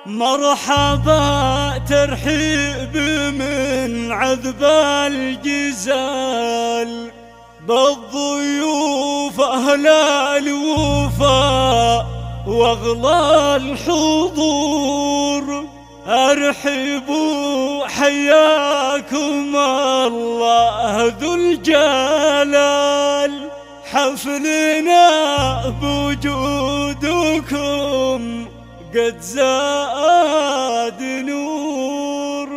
مرحبا ترحيب من عذب الجزال بالضيوف أهل الوفاء واغلى الحضور. ارحبوا حياكم الله ذو الجلال، حفلنا بوجودكم قد زاد نور.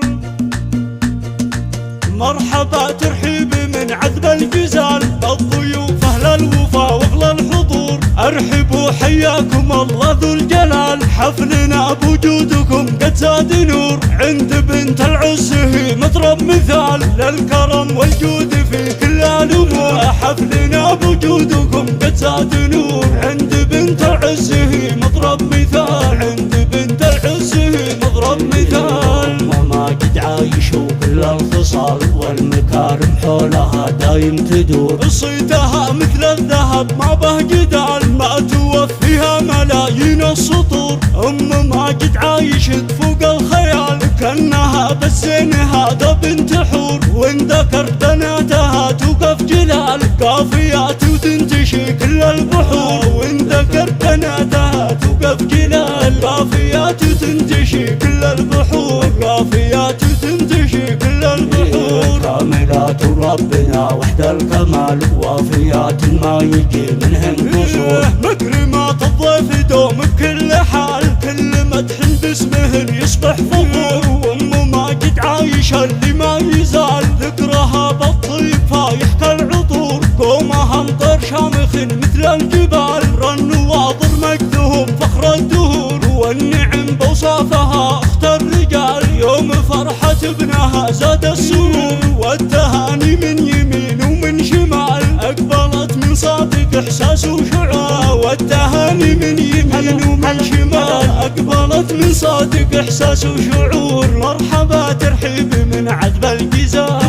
مرحبا ترحيب من عذب الجزال بالضيوف أهل الوفا واغلى الحضور. ارحبوا حياكم الله ذو الجلال، حفلنا بوجودكم قد زاد نور. عند بنت العز هي مطرب مثال للكرم والجود في كل الامور. حفلنا بوجودكم قد زاد نور. عند بنت العز هي مطرب مثال، عند بنت العز هي مطرب مثال. ما قد عايشوا كل الخصال والمكارم حولها دايم تدور. صيتها مثل الذهب ما به جدال، ما توفيها ملايين السطور. ما قد عايشت فوق الخيال كأنها بالزين هذا بنت حور. وان ذكرت بناتها توقف جلال قافيات وتنتشي كل البحور. وان ذكرت بناتها توقف جلال قافيات وتنتشي كل البحور. قافيات وتنتشي كل البحور. كاملات ربنا وحد الكمال وافيات ما يجي منهن قصور. مكرمات الضيف دوم بكل حال، كل مدح باسمهن يصبح فخور. ما قد عايشة اللي ما يزال ذكرها بالطيب فايح كالعطور. قومها مطر شامخ مثل الجبال، رن واضر مجدهم فخر الدهور. والنعم بوصافها اخت الرجال، يوم فرحة ابنها زاد السرور. والتهاني من يمين ومن شمال اقبلت من صادق احساس وشعور. والتهاني من يمين ومن شمال اقبلت من صادق احساس وشعور. مرحبا ترحيب من عذب الجزال